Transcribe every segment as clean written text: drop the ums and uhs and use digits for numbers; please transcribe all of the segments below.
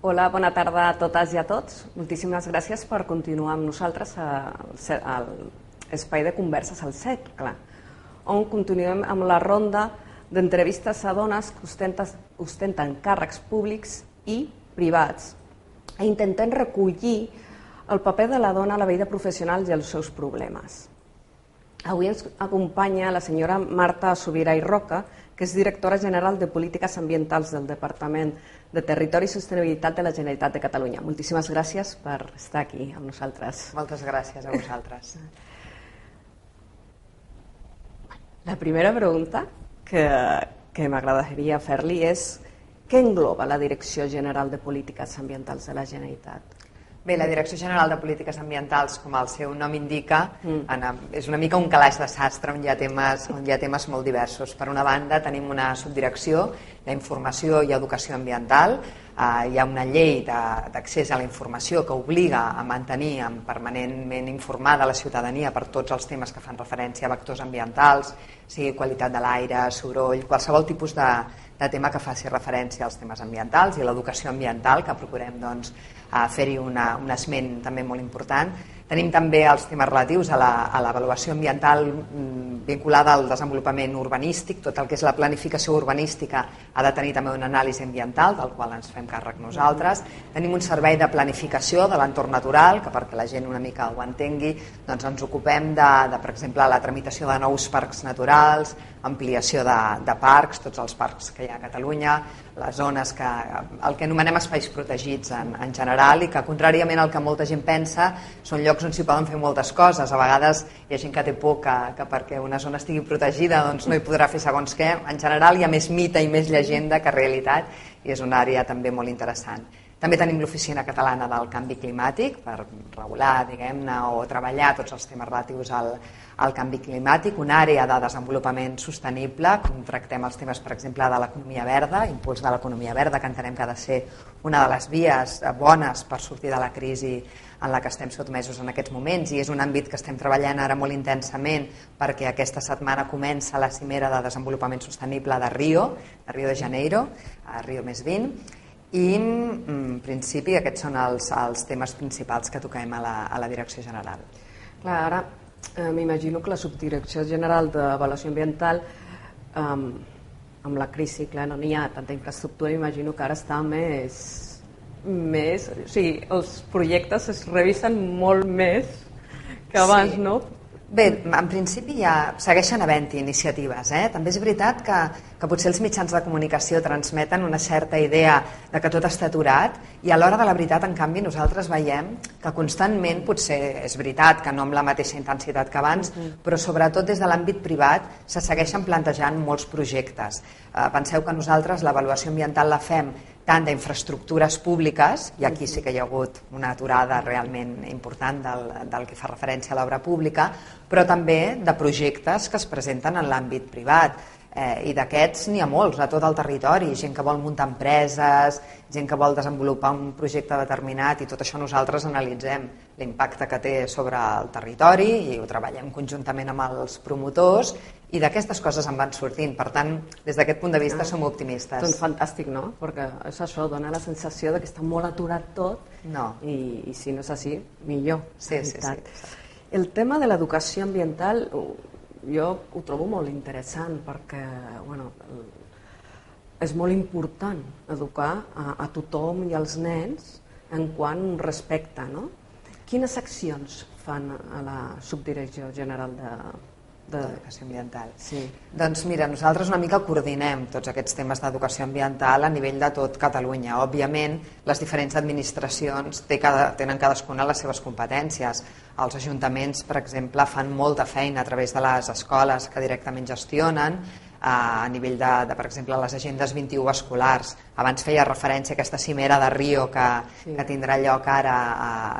Hola, bona tarda a totes i a tots. Moltíssimes gràcies per continuar amb nosaltres a l'espai de converses al Cercle, on continuem amb la ronda d'entrevistes a dones que ostenten càrrecs públics i privats i intentem recollir el paper de la dona a la vida professional i els seus problemes. Avui ens acompanya la senyora Marta Subirà i Roca, que és directora general de Polítiques Ambientals del Departament de Territori i Sostenibilitat de la Generalitat de Catalunya. Moltíssimes gràcies per estar aquí amb nosaltres. Moltes gràcies a vosaltres. La primera pregunta que m'agradaria fer-li és què engloba la Direcció General de Polítiques Ambientals de la Generalitat? Bé, la Direcció General de Polítiques Ambientals, com el seu nom indica, és una mica un calaix de sastre on hi ha temes molt diversos. Per una banda, tenim una subdirecció d'Informació i Educació Ambiental. Hi ha una llei d'accés a la informació que obliga a mantenir permanentment informada la ciutadania per tots els temes que fan referència a vectors ambientals, sigui qualitat de l'aire, soroll, qualsevol tipus de tema que faci referència als temes ambientals, i l'educació ambiental, que procurem fer-hi un esment també molt important. Tenim també els temes relatius a l'avaluació ambiental vinculada al desenvolupament urbanístic. Tot el que és la planificació urbanística ha de tenir també una anàlisi ambiental, del qual ens fem càrrec nosaltres. Tenim un servei de planificació de l'entorn natural, que perquè la gent una mica ho entengui, doncs ens ocupem per exemple, la tramitació de nous parcs naturals, ampliació de parcs, tots els parcs que hi ha a Catalunya, les zones el que anomenem espais protegits en general, i que, contràriament al que molta gent pensa, són llocs on s'hi poden fer moltes coses. A vegades hi ha gent que té por que perquè una zona estigui protegida doncs no hi podrà fer segons què. En general hi ha més mite i més llegenda que realitat, i és una àrea també molt interessant. També tenim l'Oficina Catalana del Canvi Climàtic per regular, diguem-ne, o treballar tots els temes relatius al canvi climàtic, una àrea de desenvolupament sostenible, com tractem els temes, per exemple, de l'economia verda, impuls de l'economia verda, que entenem que ha de ser una de les vies bones per sortir de la crisi en la que estem sotmesos en aquests moments, i és un àmbit que estem treballant ara molt intensament perquè aquesta setmana comença la cimera de desenvolupament sostenible de Rio de Janeiro, a Rio +20, i en principi aquests són els temes principals que toquem a la Direcció General. Clar, ara m'imagino que la Subdirecció General d'Avaluació Ambiental, amb la crisi, clar, no n'hi ha tanta infraestructura, imagino que ara està més... O sigui, els projectes es revisen molt més que abans, sí. No? Bé, en principi ja segueixen havent-hi iniciatives. També és veritat que potser els mitjans de comunicació transmeten una certa idea de que tot està aturat, i a l'hora de la veritat, en canvi, nosaltres veiem que constantment, potser és veritat que no amb la mateixa intensitat que abans, però sobretot des de l'àmbit privat se segueixen plantejant molts projectes. Penseu que nosaltres l'avaluació ambiental la fem tant d'infraestructures públiques, i aquí sí que hi ha hagut una aturada realment important del que fa referència a l'obra pública, però també de projectes que es presenten en l'àmbit privat. I d'aquests n'hi ha molts a tot el territori, gent que vol muntar empreses, gent que vol desenvolupar un projecte determinat, i tot això nosaltres analitzem l'impacte que té sobre el territori i ho treballem conjuntament amb els promotors, i d'aquestes coses en van sortint. Per tant, des d'aquest punt de vista som optimistes. Doncs fantàstic, no? Perquè és això, dona la sensació que està molt aturat tot, i si no és així, millor. Sí. El tema de l'educació ambiental jo ho trobo molt interessant perquè és molt important educar a tothom i als nens en quant respecte, no? Quines accions fan a la Subdirecció General d'Educació Ambiental? Sí. Doncs mira, nosaltres una mica coordinem tots aquests temes d'educació ambiental a nivell de tot Catalunya. Òbviament, les diferents administracions tenen cadascuna les seves competències. Els ajuntaments, per exemple, fan molta feina a través de les escoles que directament gestionen, a nivell per exemple, les agendes 21 escolars. Abans feia referència a aquesta cimera de Rio que tindrà lloc ara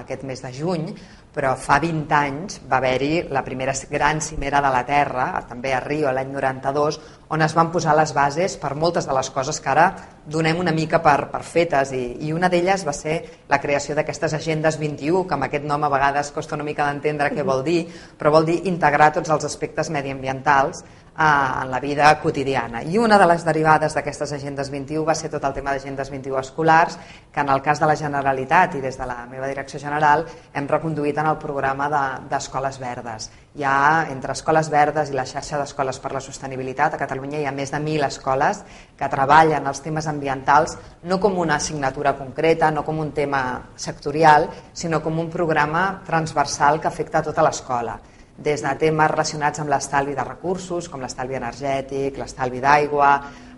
aquest mes de juny, però fa 20 anys va haver-hi la primera gran cimera de la Terra, també a Rio l'any 92, on es van posar les bases per moltes de les coses que ara donem una mica per fetes, i una d'elles va ser la creació d'aquestes agendes 21, que amb aquest nom a vegades costa una mica d'entendre què vol dir, però vol dir integrar tots els aspectes mediambientals en la vida quotidiana. I una de les derivades d'aquestes agendes 21 va ser tot el tema d'agendes 21 escolars, que en el cas de la Generalitat i des de la meva direcció general hem reconduït en el programa d'escoles verdes. Hi ha, entre escoles verdes i la xarxa d'escoles per la sostenibilitat, a Catalunya hi ha més de 1.000 escoles que treballen els temes ambientals no com una assignatura concreta, no com un tema sectorial, sinó com un programa transversal que afecta a tota l'escola, des de temes relacionats amb l'estalvi de recursos, com l'estalvi energètic, l'estalvi d'aigua,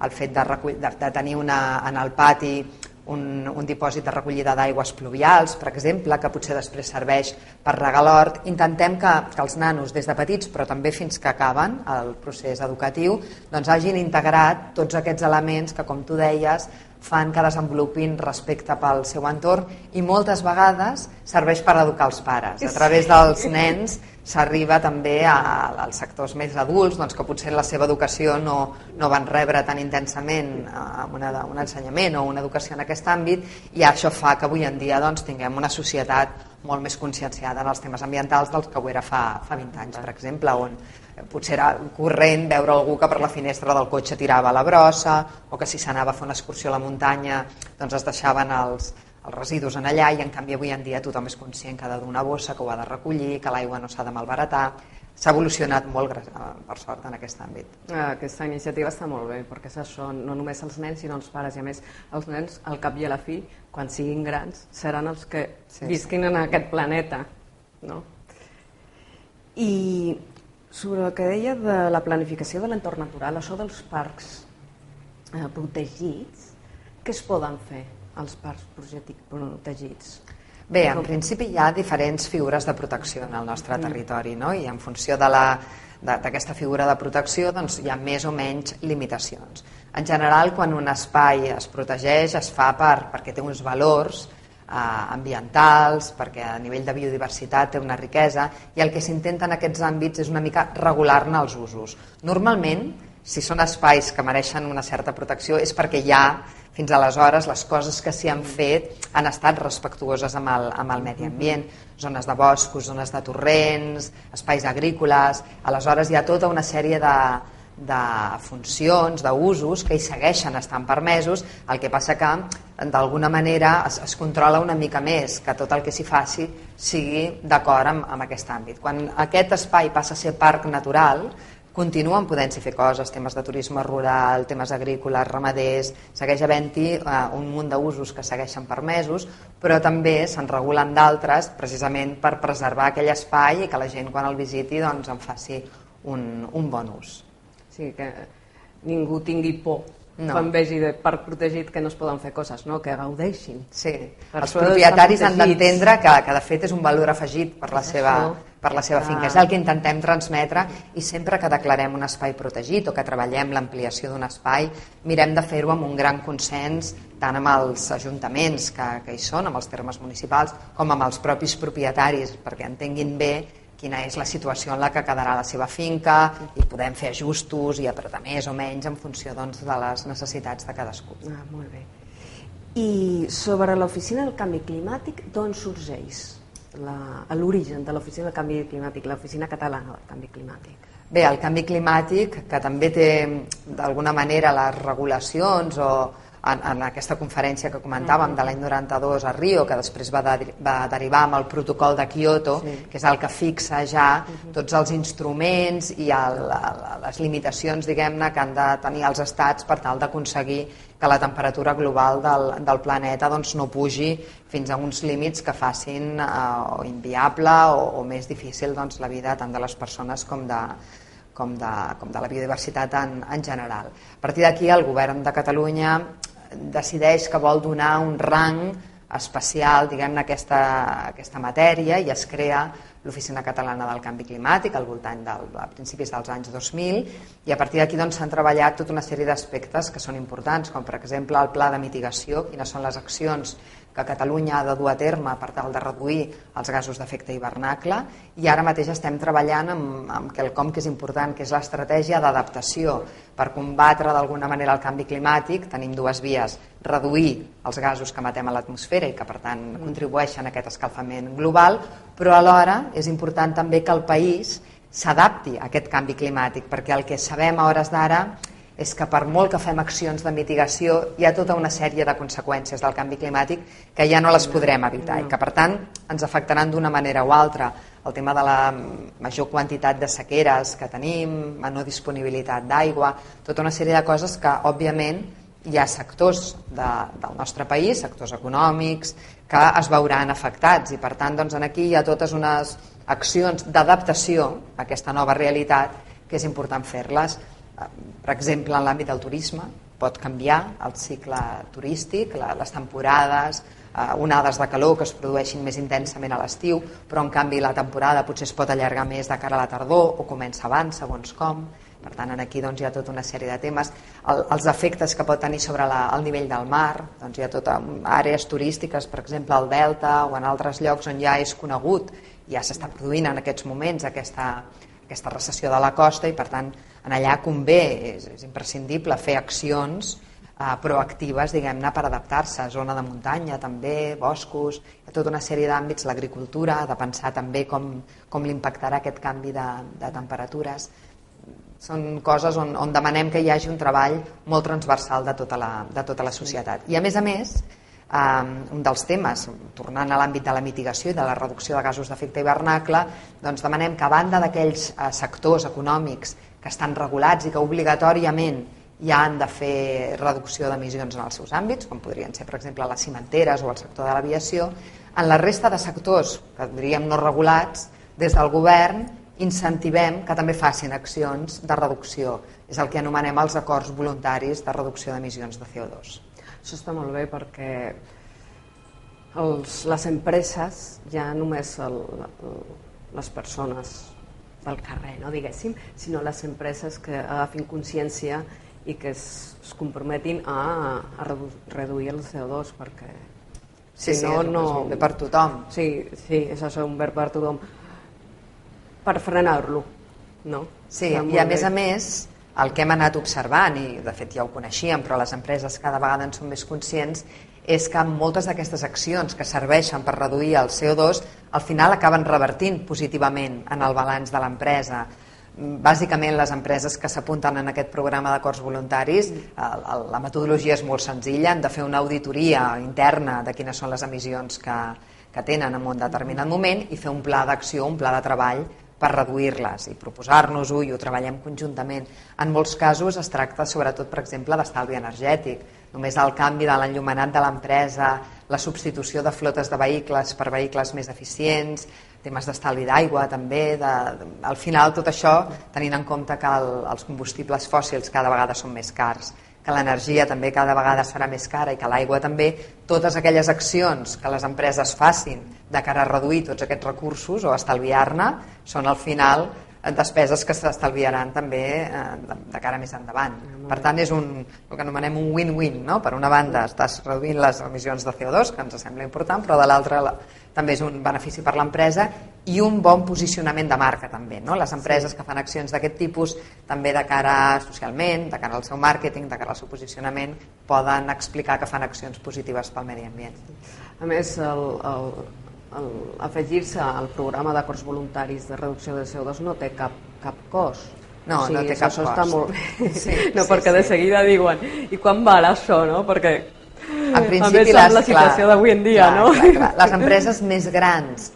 el fet de tenir en el pati un dipòsit de recollida d'aigües pluvials, per exemple, que potser després serveix per regar l'hort. Intentem que els nanos, des de petits, però també fins que acaben el procés educatiu, doncs hagin integrat tots aquests elements que, com tu deies, fan que desenvolupin respecte pel seu entorn i moltes vegades serveix per educar els pares. A través dels nens s'arriba també als sectors més adults, doncs, que potser en la seva educació no van rebre tan intensament un ensenyament o una educació en aquest àmbit, i això fa que avui en dia doncs, tinguem una societat molt més conscienciada en els temes ambientals dels que ho era fa 20 anys, per exemple, on potser era corrent veure algú que per la finestra del cotxe tirava la brossa, o que si s'anava a fer una excursió a la muntanya doncs es deixaven els residus en allà, i en canvi avui en dia tothom és conscient que ha de donar bossa, que ho ha de recollir, que l'aigua no s'ha de malbaratar. S'ha evolucionat molt, per sort, en aquest àmbit. Aquesta iniciativa està molt bé, perquè és això, no només els nens sinó els pares, i a més els nens al cap i a la fi, quan siguin grans, seran els que visquin en aquest planeta, no? I sobre el que deia de la planificació de l'entorn natural, això dels parcs protegits, què es poden fer als parcs protegits? Bé, en principi hi ha diferents figures de protecció en el nostre territori, no? I en funció d'aquesta figura de protecció doncs, hi ha més o menys limitacions. En general, quan un espai es protegeix, es fa perquè té uns valors ambientals, perquè a nivell de biodiversitat té una riquesa, i el que s'intenta en aquests àmbits és una mica regular-ne els usos. Normalment, si són espais que mereixen una certa protecció, és perquè ja, fins aleshores, les coses que s'hi han fet han estat respectuoses amb el medi ambient, zones de boscos, zones de torrents, espais agrícoles. Aleshores hi ha tota una sèrie de funcions, d'usos que hi segueixen estant permesos, el que passa que d'alguna manera es controla una mica més, que tot el que s'hi faci sigui d'acord amb aquest àmbit. Quan aquest espai passa a ser parc natural, continuen podent-s'hi fer coses, temes de turisme rural, temes agrícoles, ramaders, segueix havent-hi un munt d'usos que segueixen permesos, però també se'n regulen d'altres precisament per preservar aquell espai i que la gent quan el visiti doncs, en faci un bon ús. Sí, que ningú tingui por quan vegi de parc protegit que no es poden fer coses, no? Que gaudeixin. Sí, els propietaris han d'entendre que de fet és un valor afegit per la seva finca. És el que intentem transmetre, i sempre que declarem un espai protegit o que treballem l'ampliació d'un espai, mirem de fer-ho amb un gran consens tant amb els ajuntaments que hi són, amb els termes municipals, com amb els propis propietaris, perquè entenguin bé quina és la situació en la que quedarà la seva finca i podem fer ajustos i apretar més o menys en funció de les necessitats de cadascú. Molt bé. I sobre l'Oficina del Canvi Climàtic, d'on sorgeix l'origen de l'Oficina del Canvi Climàtic, l'Oficina Catalana del Canvi Climàtic? Bé, el canvi climàtic, que també té d'alguna manera les regulacions o en aquesta conferència que comentàvem de l'any 92 a Rio, que després va derivar amb el protocol de Kyoto, que és el que fixa ja tots els instruments i les limitacions, diguem-ne, que han de tenir els estats per tal d'aconseguir que la temperatura global del planeta no pugi fins a uns límits que facin o inviable o més difícil la vida tant de les persones com de la biodiversitat en general. A partir d'aquí el govern de Catalunya decideix que vol donar un rang especial, diguem-ne, a aquesta matèria, i es crea l'Oficina Catalana del Canvi Climàtic al voltant a principis dels anys 2000, i a partir d'aquí s'han treballat tota una sèrie d'aspectes que són importants, com per exemple el pla de mitigació, quines són les accions que Catalunya ha de dur a terme per tal de reduir els gasos d'efecte hivernacle, i ara mateix estem treballant amb quelcom que és important, que és l'estratègia d'adaptació per combatre d'alguna manera el canvi climàtic. Tenim dues vies: reduir els gasos que emetem a l'atmosfera i que per tant contribueixen a aquest escalfament global, però alhora és important també que el país s'adapti a aquest canvi climàtic, perquè el que sabem a hores d'ara és que per molt que fem accions de mitigació hi ha tota una sèrie de conseqüències del canvi climàtic que ja no les podrem evitar i que per tant ens afectaran d'una manera o altra. El tema de la major quantitat de sequeres que tenim, menor disponibilitat d'aigua, tota una sèrie de coses que òbviament hi ha sectors del nostre país, sectors econòmics, que es veuran afectats i per tant doncs, aquí hi ha totes unes accions d'adaptació a aquesta nova realitat que és important fer-les. Per exemple, en l'àmbit del turisme pot canviar el cicle turístic, les temporades, onades de calor que es produeixin més intensament a l'estiu, però en canvi la temporada potser es pot allargar més de cara a la tardor o comença abans, segons com. Per tant, aquí doncs, hi ha tota una sèrie de temes. Els efectes que pot tenir sobre el nivell del mar, doncs, hi ha totes àrees turístiques, per exemple, al Delta o en altres llocs on ja és conegut, ja s'està produint en aquests moments aquesta recessió de la costa i per tant en allà convé, és imprescindible fer accions proactives, diguem-ne, per adaptar-se, zona de muntanya també, boscos, hi ha tota una sèrie d'àmbits, l'agricultura, de pensar també com l'impactarà aquest canvi de temperatures. Són coses on demanem que hi hagi un treball molt transversal de tota la societat. I a més, un dels temes, tornant a l'àmbit de la mitigació i de la reducció de gasos d'efecte hivernacle, doncs demanem que a banda d'aquells sectors econòmics que estan regulats i que obligatòriament ja han de fer reducció d'emissions en els seus àmbits, com podrien ser, per exemple, les cimenteres o el sector de l'aviació, en la resta de sectors, que diríem no regulats, des del govern incentivem que també facin accions de reducció. És el que anomenem els acords voluntaris de reducció d'emissions de CO2. Això està molt bé perquè les empreses, ja només les persones del carrer, no, diguéssim, sinó les empreses que agafin consciència i que es comprometin a reduir el CO2 perquè sí, no, és un bé per tothom. Sí, és això, un bé per tothom. Per frenar-lo, no? Sí, i a més, el que hem anat observant, i de fet ja ho coneixíem, però les empreses cada vegada en són més conscients, és que moltes d'aquestes accions que serveixen per reduir el CO2 al final acaben revertint positivament en el balanç de l'empresa. Bàsicament les empreses que s'apunten en aquest programa d'acords voluntaris, la metodologia és molt senzilla, han de fer una auditoria interna de quines són les emissions que tenen en un determinat moment i fer un pla d'acció, un pla de treball per reduir-les i proposar-nos-ho i ho treballem conjuntament. En molts casos es tracta sobretot, per exemple, d'estalvi energètic. Només el canvi de l'enllumenat de l'empresa, la substitució de flotes de vehicles per vehicles més eficients, temes d'estalvi d'aigua també, al final tot això tenint en compte que els combustibles fòssils cada vegada són més cars, que l'energia també cada vegada serà més cara i que l'aigua també, totes aquelles accions que les empreses facin de cara a reduir tots aquests recursos o estalviar-ne són al final despeses que s'estalviaran també de cara més endavant. Per tant, és el que anomenem un win-win, no? Per una banda estàs reduint les emissions de CO2, que ens sembla important, però de l'altra també és un benefici per l'empresa i un bon posicionament de marca també, no? Les empreses que fan accions d'aquest tipus també de cara socialment, de cara al seu màrqueting, de cara al seu posicionament, poden explicar que fan accions positives pel medi ambient. A més, afegir-se al programa d'acords voluntaris de reducció de CO2 no té cap cost. No, no té cap cost. Això està molt bé. Sí, no, perquè de seguida diuen, i quan val això, no? Perquè en principi, a més la situació d'avui en dia, no? Clar. Les empreses més grans,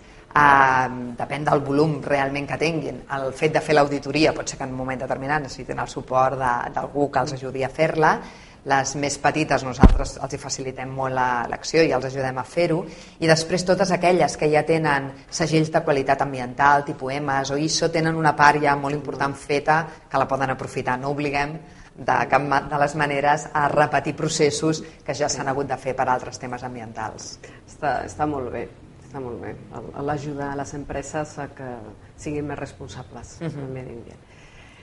depèn del volum realment que tinguin, el fet de fer l'auditoria pot ser que en un moment determinat necessitin el suport d'algú que els ajudi a fer-la. Les més petites nosaltres els hi facilitem molt l'acció i els ajudem a fer-ho, i després totes aquelles que ja tenen segells de qualitat ambiental, tipus EMAS o ISO, tenen una part ja molt important feta que la poden aprofitar. No obliguem de cap de les maneres a repetir processos que ja s'han hagut de fer per altres temes ambientals. Està molt bé, està molt bé. L'ajudar a les empreses a que siguin més responsables del medi ambient.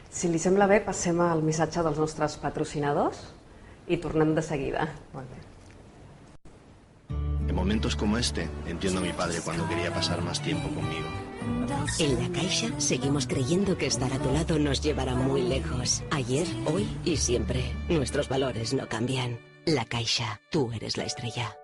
Si li sembla bé, passem al missatge dels nostres patrocinadors y tornem de seguida. Molt bé. En momentos como este, entiendo a mi padre cuando quería pasar más tiempo conmigo. En La Caixa seguimos creyendo que estar a tu lado nos llevará muy lejos. Ayer, hoy y siempre. Nuestros valores no cambian. La Caixa, tú eres la estrella.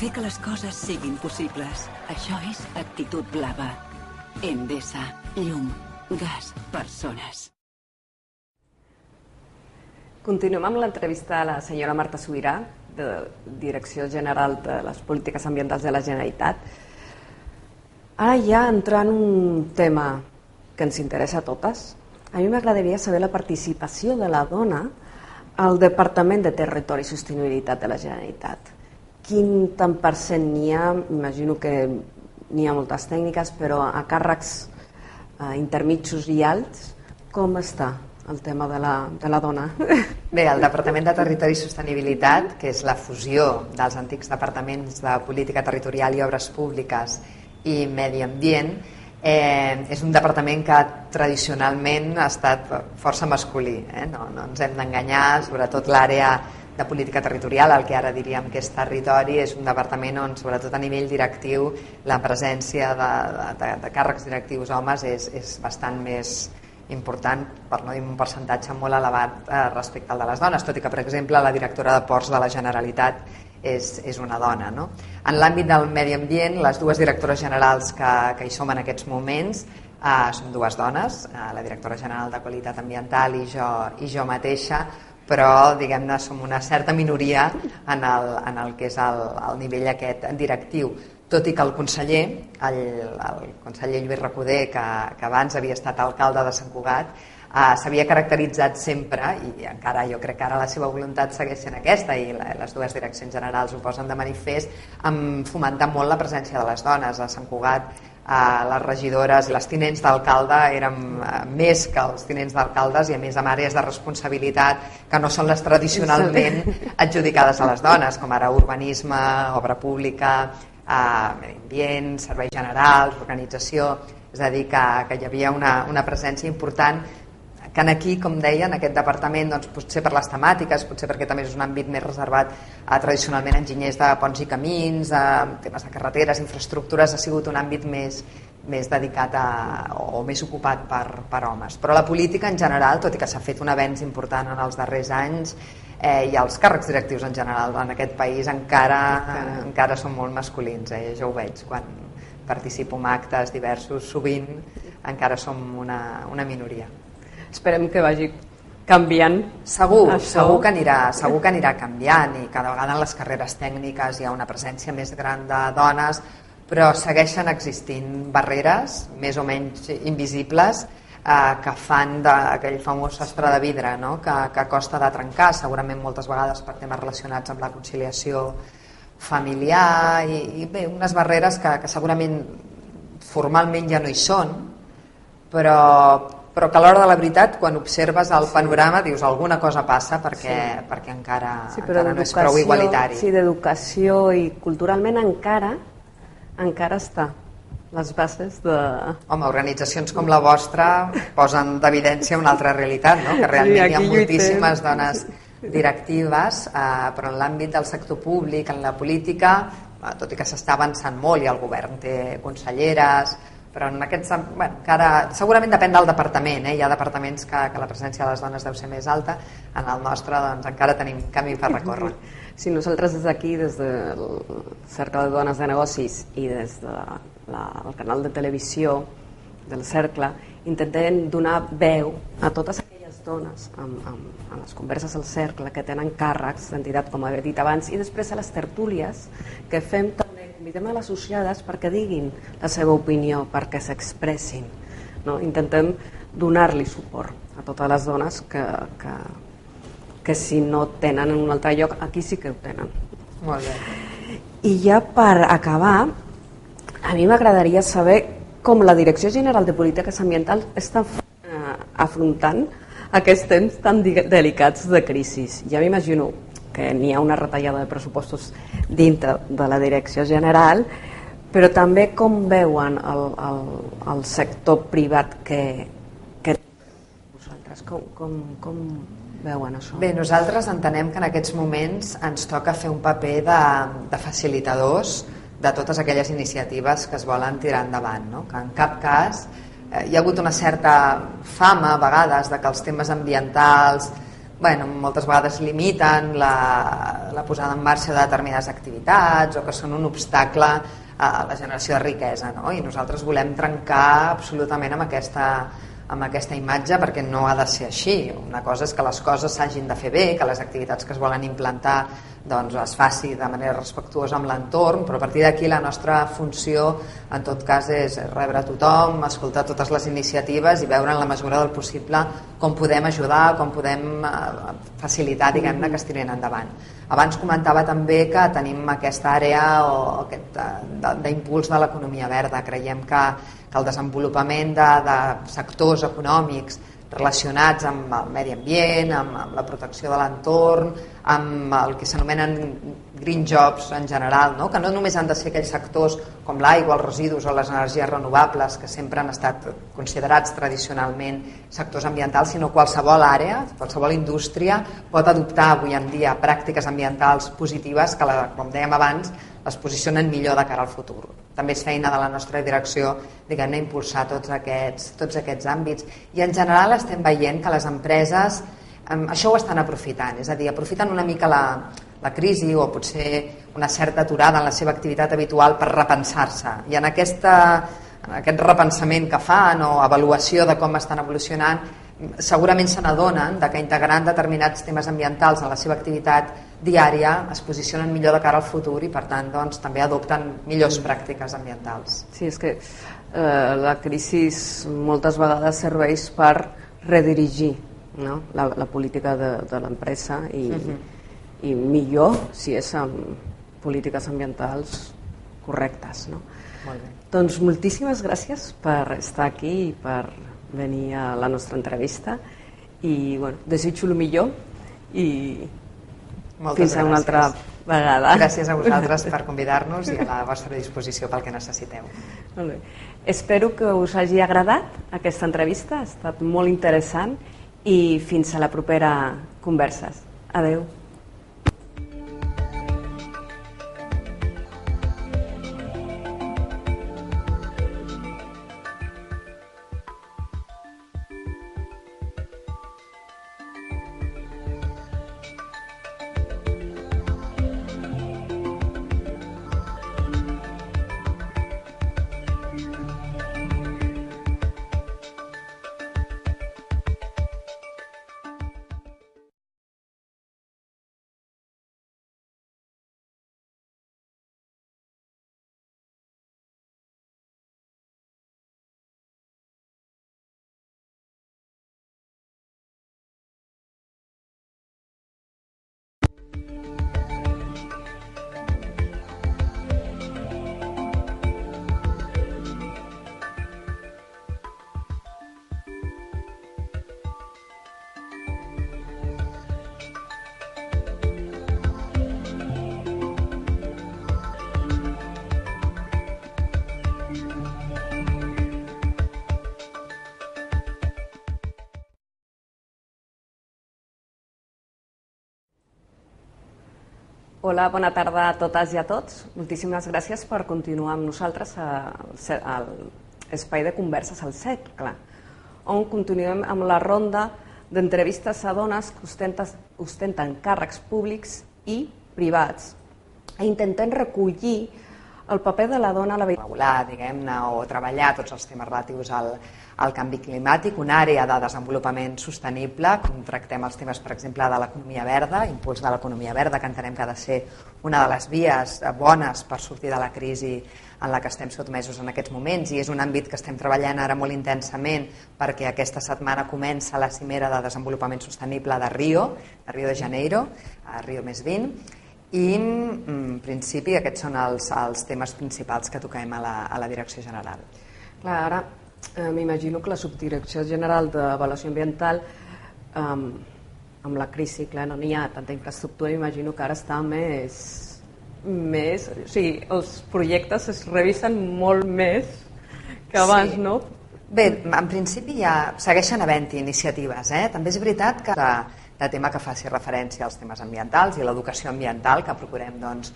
fer que les coses siguin possibles. Això és Actitud Blava. Endesa, llum, gas, persones. Continuem amb l'entrevista a la senyora Marta Subirà, de Direcció General de les Polítiques Ambientals de la Generalitat. Ara ja entrant en un tema que ens interessa a totes, a mi m'agradaria saber la participació de la dona al Departament de Territori i Sostenibilitat de la Generalitat. Quin tant per cent n'hi ha? Imagino que n'hi ha moltes tècniques, però a càrrecs intermitjos i alts, com està el tema de la dona? Bé, el Departament de Territori i Sostenibilitat, que és la fusió dels antics departaments de Política Territorial i Obres Públiques i Medi Ambient, és un departament que tradicionalment ha estat força masculí. No ens hem d'enganyar, sobretot l'àrea de política territorial, el que ara diríem que és territori, és un departament on, sobretot a nivell directiu, la presència de càrrecs directius homes és bastant més important, per no dir un percentatge molt elevat respecte al de les dones, tot i que, per exemple, la directora de Ports de la Generalitat és una dona. No? En l'àmbit del medi ambient, les dues directores generals que hi som en aquests moments són dues dones, la directora general de Qualitat Ambiental i jo mateixa, però diguem-ne som una certa minoria en el que és el nivell aquest directiu, tot i que el conseller, el conseller Lluís Recoder, que abans havia estat alcalde de Sant Cugat, s'havia caracteritzat sempre, i encara jo crec que ara la seva voluntat segueix sent aquesta, i les dues direccions generals ho posen de manifest, en fomentar molt la presència de les dones. A Sant Cugat les regidores i les tinents d'alcalde eren més que els tinents d'alcaldes, i a més amb àrees de responsabilitat que no són les tradicionalment adjudicades a les dones, com ara urbanisme, obra pública, medi ambient, serveis generals, organització. És a dir, que hi havia una presència important, que aquí, com deia, en aquest departament, doncs, potser per les temàtiques, potser perquè també és un àmbit més reservat tradicionalment a enginyers de ponts i camins, temes de carreteres, infraestructures, ha sigut un àmbit més dedicat o més ocupat per homes. Però la política en general, tot i que s'ha fet un avenç important en els darrers anys, i els càrrecs directius en general en aquest país encara són molt masculins. Jo ho veig quan participo en actes diversos, sovint encara som una minoria. Esperem que vagi canviant. Segur que anirà canviant, i cada vegada en les carreres tècniques hi ha una presència més gran de dones, però segueixen existint barreres més o menys invisibles que fan d'aquell famós sostre de vidre, no? que costa de trencar, segurament moltes vegades per temes relacionats amb la conciliació familiar i bé, unes barreres que segurament formalment ja no hi són, però que a l'hora de la veritat, quan observes el panorama, dius alguna cosa passa perquè encara no és prou igualitari. Sí, d'educació i culturalment encara està les bases de... Home, organitzacions com la vostra posen d'evidència una altra realitat, no? Que realment hi ha moltíssimes dones directives, però en l'àmbit del sector públic, en la política, tot i que s'està avançant molt, i el govern té conselleres, però en aquests, encara, segurament depèn del departament, hi ha departaments que la presència de les dones deu ser més alta, en el nostre doncs, encara tenim camí per recórrer. Sí, nosaltres des d'aquí, des del Cercle de Dones de Negocis i des del canal de televisió del Cercle, intentem donar veu a totes aquelles dones en les converses al Cercle que tenen càrrecs d'entitat, com he dit abans, i després a les tertúlies que fem també, convidem a les associades perquè diguin la seva opinió, perquè s'expressin. No? Intentem donar-li suport a totes les dones que si no tenen en un altre lloc, aquí sí que ho tenen. Molt bé. I ja per acabar, a mi m'agradaria saber com la Direcció General de Polítiques Ambientals està afrontant aquests temps tan delicats de crisi. Ja m'imagino que n'hi ha una retallada de pressupostos dintre de la Direcció General, però també com veuen el sector privat que vosaltres, com veuen això? Bé, nosaltres entenem que en aquests moments ens toca fer un paper de facilitadors de totes aquelles iniciatives que es volen tirar endavant, no? Que en cap cas hi ha hagut una certa fama a vegades de que els temes ambientals moltes vegades limiten la posada en marxa de determinades activitats o que són un obstacle a la generació de riquesa, no? I nosaltres volem trencar absolutament amb aquesta imatge, perquè no ha de ser així. Una cosa és que les coses s'hagin de fer bé, que les activitats que es volen implantar doncs es faci de manera respectuosa amb l'entorn, però a partir d'aquí la nostra funció en tot cas és rebre tothom, escoltar totes les iniciatives i veure en la mesura del possible com podem ajudar, com podem facilitar, diguem-ne, que es tirin endavant. Abans comentava també que tenim aquesta àrea d'impuls de l'economia verda. Creiem que el desenvolupament de sectors econòmics relacionats amb el medi ambient, amb la protecció de l'entorn, amb el que s'anomenen green jobs en general, no? Que no només han de ser aquells sectors com l'aigua, els residus o les energies renovables, que sempre han estat considerats tradicionalment sectors ambientals, sinó qualsevol àrea, qualsevol indústria pot adoptar avui en dia pràctiques ambientals positives que, com dèiem abans, les posicionen millor de cara al futur. També és feina de la nostra direcció, diguem-ne, impulsar tots aquests àmbits. I en general estem veient que les empreses això ho estan aprofitant, és a dir, aprofiten una mica la crisi o potser una certa aturada en la seva activitat habitual per repensar-se. I en aquest repensament que fan o avaluació de com estan evolucionant, segurament se n'adonen que integrant determinats temes ambientals en la seva activitat diària es posicionen millor de cara al futur i per tant doncs, també adopten millors pràctiques ambientals. Sí, és que la crisi moltes vegades serveix per redirigir, no? la política de l'empresa i millor si és amb polítiques ambientals correctes, no? Molt bé. Doncs moltíssimes gràcies per estar aquí i per venir a la nostra entrevista i desitjo el millor i fins a una altra vegada. Gràcies a vosaltres per convidar-nos i a la vostra disposició pel que necessiteu. Molt bé. Espero que us hagi agradat aquesta entrevista, ha estat molt interessant i fins a la propera Converses. Adeu. Hola, bona tarda a totes i a tots. Moltíssimes gràcies per continuar amb nosaltres a l'espai de converses al Cercle, on continuem amb la ronda d'entrevistes a dones que ostenten càrrecs públics i privats i intentem recollir el paper de la dona a la vida. Regular, diguem-ne, o treballar tots els temes relatius al canvi climàtic, una àrea de desenvolupament sostenible, com tractem els temes, per exemple, de l'economia verda, impuls de l'economia verda, que entenem que ha de ser una de les vies bones per sortir de la crisi en la que estem sotmesos en aquests moments, i és un àmbit que estem treballant ara molt intensament perquè aquesta setmana comença la cimera de desenvolupament sostenible de Rio de Janeiro, a Rio +20, i en principi aquests són els temes principals que toquem a la Direcció General. Clar, ara m'imagino que la Subdirecció General d'Avaluació Ambiental, amb la crisi, clar, no n'hi ha tanta infraestructura, imagino que ara està més... O sigui, els projectes es revisen molt més que abans, Sí. no? Bé, en principi ja segueixen havent-hi iniciatives. També és veritat que de tema que faci referència als temes ambientals i l'educació ambiental, que procurem doncs,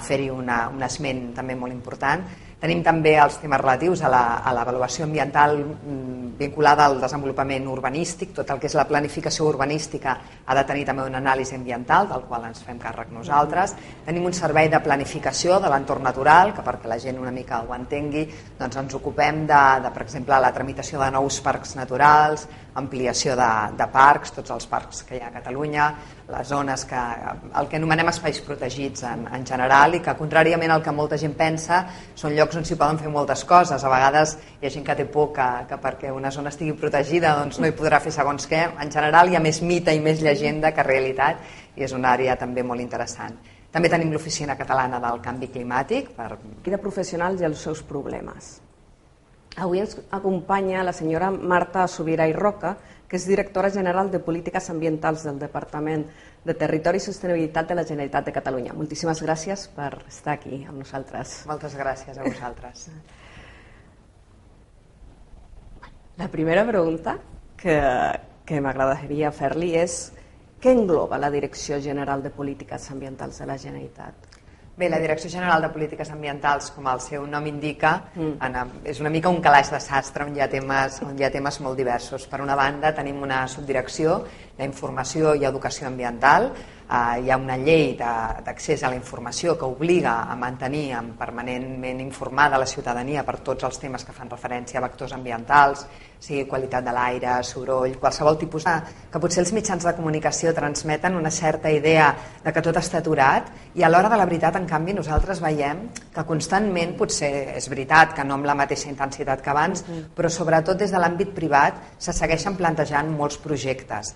fer-hi un esment també molt important. Tenim també els temes relatius a l'avaluació ambiental vinculada al desenvolupament urbanístic. Tot el que és la planificació urbanística ha de tenir també una anàlisi ambiental, del qual ens fem càrrec nosaltres. Tenim un servei de planificació de l'entorn natural, que perquè la gent una mica ho entengui, doncs ens ocupem de, per exemple, la tramitació de nous parcs naturals, ampliació de parcs, tots els parcs que hi ha a Catalunya, les zones el que anomenem espais protegits en general, i que contràriament al que molta gent pensa són llocs on s'hi poden fer moltes coses. A vegades hi ha gent que té por que perquè una zona estigui protegida doncs no hi podrà fer segons què. En general hi ha més mite i més llegenda que realitat, i és una àrea també molt interessant. També tenim l'Oficina Catalana del Canvi Climàtic de professionals i els seus problemes. Avui ens acompanya la senyora Marta Subirà i Roca, que és directora general de Polítiques Ambientals del Departament de Territori i Sostenibilitat de la Generalitat de Catalunya. Moltíssimes gràcies per estar aquí amb nosaltres. Moltes gràcies a vosaltres. La primera pregunta que m'agradaria fer-li és què engloba la Direcció General de Polítiques Ambientals de la Generalitat? Bé, la Direcció General de Polítiques Ambientals, com el seu nom indica, és una mica un calaix de sastre on hi ha temes molt diversos. Per una banda, tenim una subdirecció d'Informació i Educació Ambiental. Hi ha una llei d'accés a la informació que obliga a mantenir permanentment informada la ciutadania per tots els temes que fan referència a vectors ambientals, sigui qualitat de l'aire, soroll, qualsevol tipus que potser els mitjans de comunicació transmeten una certa idea de que tot està aturat, i a l'hora de la veritat, en canvi, nosaltres veiem que constantment, potser és veritat que no amb la mateixa intensitat que abans, però sobretot des de l'àmbit privat se segueixen plantejant molts projectes.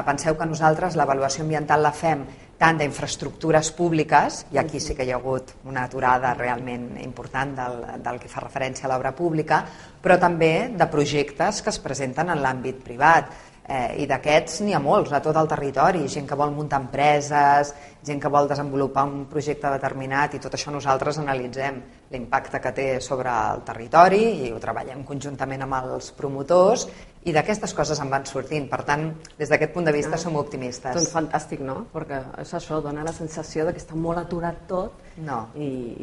Penseu que nosaltres l'avaluació ambiental la fem tant d'infraestructures públiques, i aquí sí que hi ha hagut una aturada realment important del que fa referència a l'obra pública, però també de projectes que es presenten en l'àmbit privat. I d'aquests n'hi ha molts a tot el territori, gent que vol muntar empreses, gent que vol desenvolupar un projecte determinat, i tot això nosaltres analitzem l'impacte que té sobre el territori i ho treballem conjuntament amb els promotors, i d'aquestes coses en van sortint. Per tant, des d'aquest punt de vista som optimistes. Doncs fantàstic, no? Perquè és això, dona la sensació de que està molt aturat tot. No. I